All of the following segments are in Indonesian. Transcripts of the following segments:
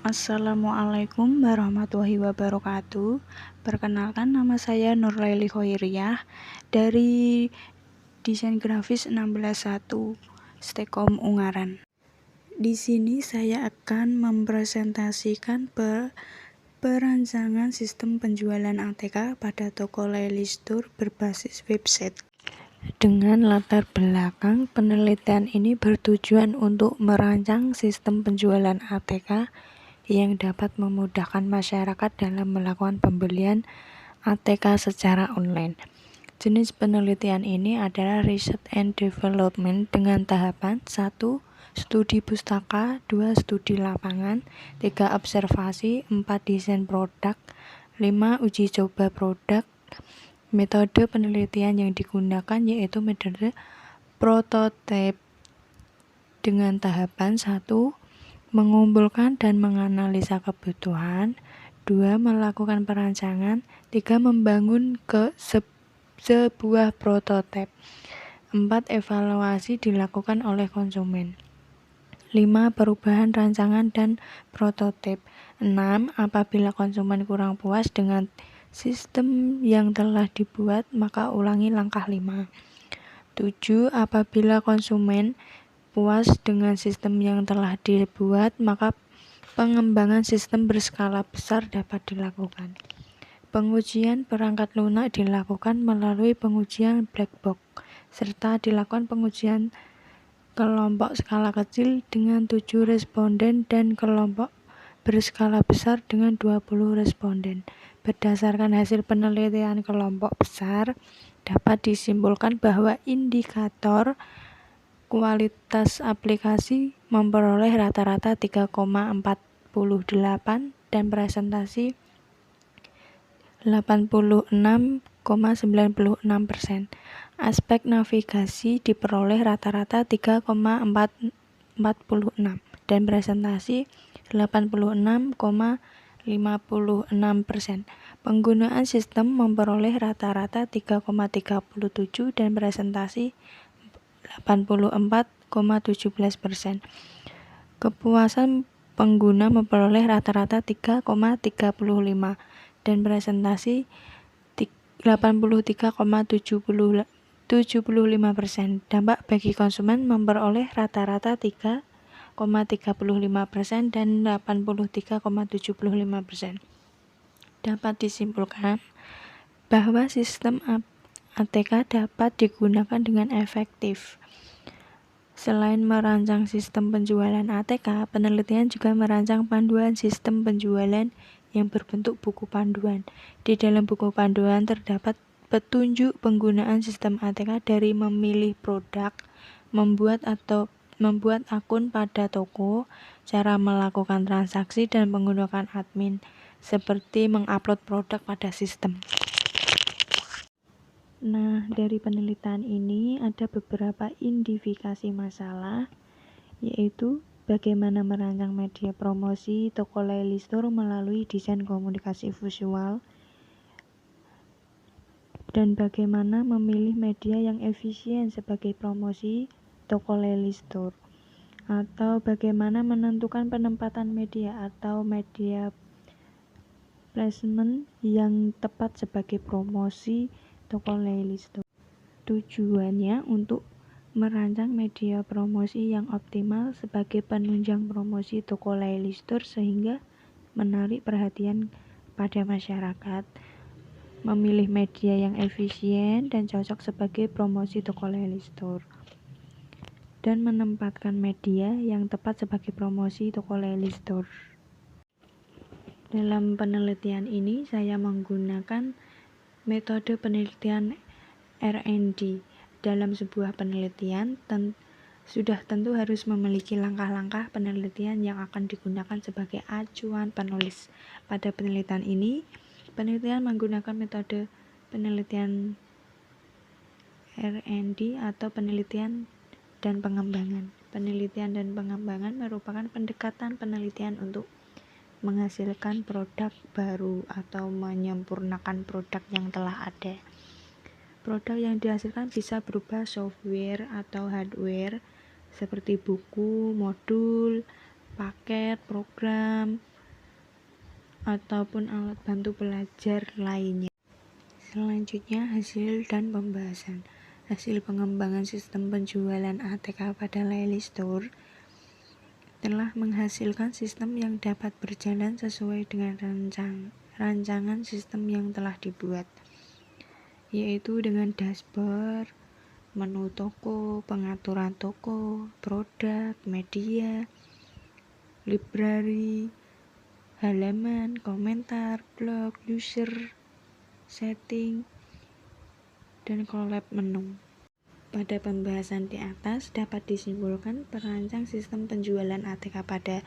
Assalamualaikum warahmatullahi wabarakatuh. Perkenalkan, nama saya Nurlaili Khoiriyah dari Desain Grafis 161 Stekom Ungaran. Di sini saya akan mempresentasikan perancangan sistem penjualan ATK pada toko Laili Store berbasis website. Dengan latar belakang, penelitian ini bertujuan untuk merancang sistem penjualan ATK yang dapat memudahkan masyarakat dalam melakukan pembelian ATK secara online. Jenis penelitian ini adalah Research and Development dengan tahapan 1. Studi pustaka, 2. Studi lapangan, 3. Observasi, 4. Desain produk, 5. Uji coba produk. Metode penelitian yang digunakan yaitu metode prototipe dengan tahapan 1. Mengumpulkan dan menganalisa kebutuhan, 2. Melakukan perancangan, 3. Membangun sebuah prototipe, 4. Evaluasi dilakukan oleh konsumen, 5. Perubahan rancangan dan prototipe, 6. Apabila konsumen kurang puas dengan sistem yang telah dibuat, maka ulangi langkah 5. 7. Apabila konsumen puas dengan sistem yang telah dibuat, maka pengembangan sistem berskala besar dapat dilakukan. Pengujian perangkat lunak dilakukan melalui pengujian black box, serta dilakukan pengujian kelompok skala kecil dengan 7 responden dan kelompok berskala besar dengan 20 responden. Berdasarkan hasil penelitian kelompok besar, dapat disimpulkan bahwa indikator kualitas aplikasi memperoleh rata-rata 3,48 dan presentasi 86,96%. Aspek navigasi diperoleh rata-rata 3,446 dan presentasi 86,56%. Penggunaan sistem memperoleh rata-rata 3,37 dan presentasi 84,17%. Kepuasan pengguna memperoleh rata-rata 3,35 dan presentasi 83,75%. Dampak bagi konsumen memperoleh rata-rata 3,35% dan 83,75%. Dapat disimpulkan bahwa sistem ATK dapat digunakan dengan efektif. Selain merancang sistem penjualan ATK, penelitian juga merancang panduan sistem penjualan yang berbentuk buku panduan. Di dalam buku panduan terdapat petunjuk penggunaan sistem ATK dari memilih produk, membuat akun pada toko, cara melakukan transaksi dan menggunakan admin, seperti mengupload produk pada sistem. Nah, dari penelitian ini ada beberapa identifikasi masalah, yaitu bagaimana merancang media promosi toko Laili Store melalui desain komunikasi visual, dan bagaimana memilih media yang efisien sebagai promosi toko Laili Store, atau bagaimana menentukan penempatan media atau media placement yang tepat sebagai promosi toko Laili Store. Tujuannya untuk merancang media promosi yang optimal sebagai penunjang promosi toko Laili Store sehingga menarik perhatian pada masyarakat, memilih media yang efisien dan cocok sebagai promosi toko Laili Store, dan menempatkan media yang tepat sebagai promosi toko Laili Store. Dalam penelitian ini saya menggunakan metode penelitian R&D. Dalam sebuah penelitian sudah tentu harus memiliki langkah-langkah penelitian yang akan digunakan sebagai acuan penulis. Pada penelitian ini, penelitian menggunakan metode penelitian R&D atau penelitian dan pengembangan. Penelitian dan pengembangan merupakan pendekatan penelitian untuk menghasilkan produk baru atau menyempurnakan produk yang telah ada. Produk yang dihasilkan bisa berupa software atau hardware seperti buku, modul, paket, program, ataupun alat bantu belajar lainnya. Selanjutnya, hasil dan pembahasan. Hasil pengembangan sistem penjualan ATK pada Lely Store telah menghasilkan sistem yang dapat berjalan sesuai dengan rancangan sistem yang telah dibuat, yaitu dengan dashboard, menu toko, pengaturan toko, produk, media, library, halaman, komentar, blog, user, setting, dan collab menu. Pada pembahasan di atas dapat disimpulkan perancang sistem penjualan ATK pada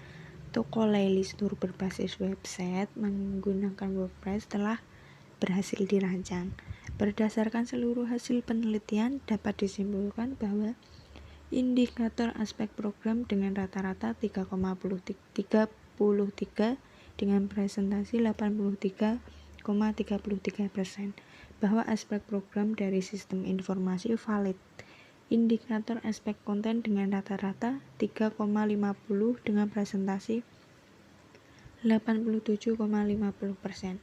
toko Lely Store berbasis website menggunakan WordPress telah berhasil dirancang. Berdasarkan seluruh hasil penelitian dapat disimpulkan bahwa indikator aspek program dengan rata-rata 3,33 dengan presentasi 83,33%, bahwa aspek program dari sistem informasi valid. Indikator aspek konten dengan rata-rata 3,50 dengan presentasi 87,50%,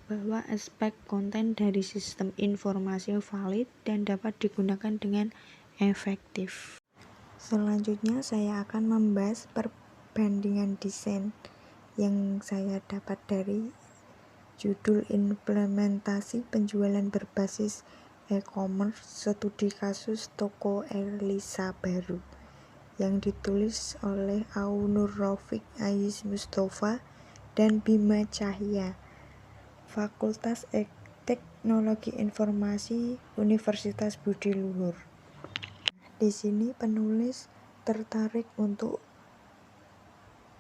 bahwa aspek konten dari sistem informasi valid dan dapat digunakan dengan efektif. Selanjutnya saya akan membahas perbandingan desain yang saya dapat dari judul implementasi penjualan berbasis e-commerce studi kasus toko Elisa Baru yang ditulis oleh Aunur Raufik Ais Mustafa dan Bima Cahya, Fakultas Teknologi Informasi Universitas Budi Luhur. Di sini penulis tertarik untuk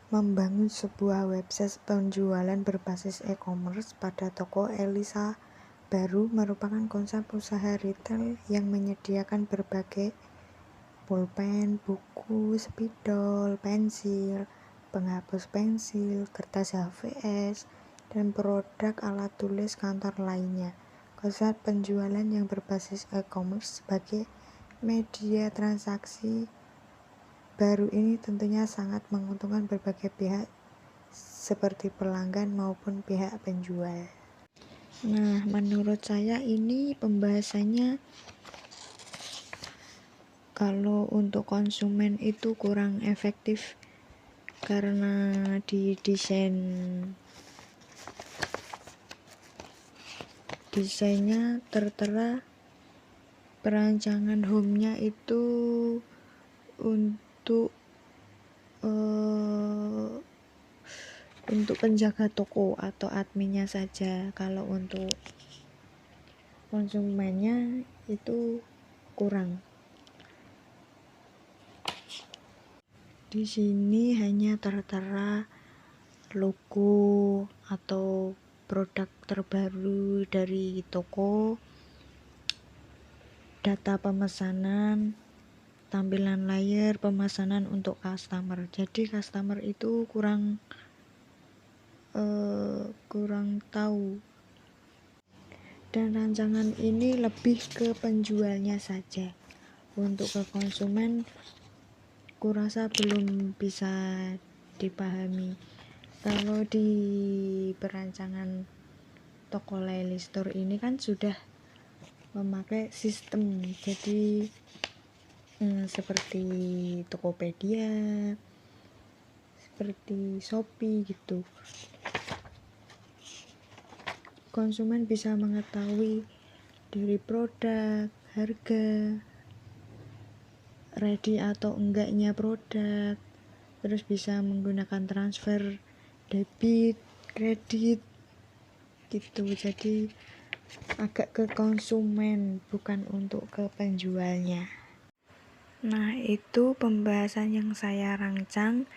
membangun sebuah website penjualan berbasis e-commerce pada toko Elisa Baru merupakan konsep usaha retail yang menyediakan berbagai pulpen, buku, spidol, pensil, penghapus pensil, kertas HVS, dan produk alat tulis kantor lainnya. Konsep penjualan yang berbasis e-commerce sebagai media transaksi baru ini tentunya sangat menguntungkan berbagai pihak seperti pelanggan maupun pihak penjual. Nah, menurut saya ini pembahasannya kalau untuk konsumen itu kurang efektif karena di desainnya tertera perancangan home-nya itu untuk penjaga toko atau adminnya saja. Kalau untuk konsumennya itu kurang. Di sini hanya tertera logo atau produk terbaru dari toko, data pemesanan, tampilan layar pemesanan untuk customer. Jadi customer itu kurang tahu, dan rancangan ini lebih ke penjualnya saja. Untuk ke konsumen kurasa belum bisa dipahami. Kalau di perancangan toko Lely Store ini kan sudah memakai sistem, jadi seperti Tokopedia, seperti Shopee gitu. Konsumen bisa mengetahui dari produk, harga, ready atau enggaknya produk, terus bisa menggunakan transfer debit, kredit gitu. Jadi agak ke konsumen, bukan untuk ke penjualnya. Nah, itu pembahasan yang saya rancang.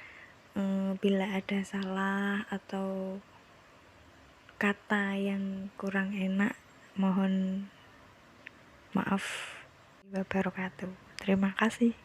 Bila ada salah atau kata yang kurang enak, mohon maaf. Wabarakatuh. Terima kasih.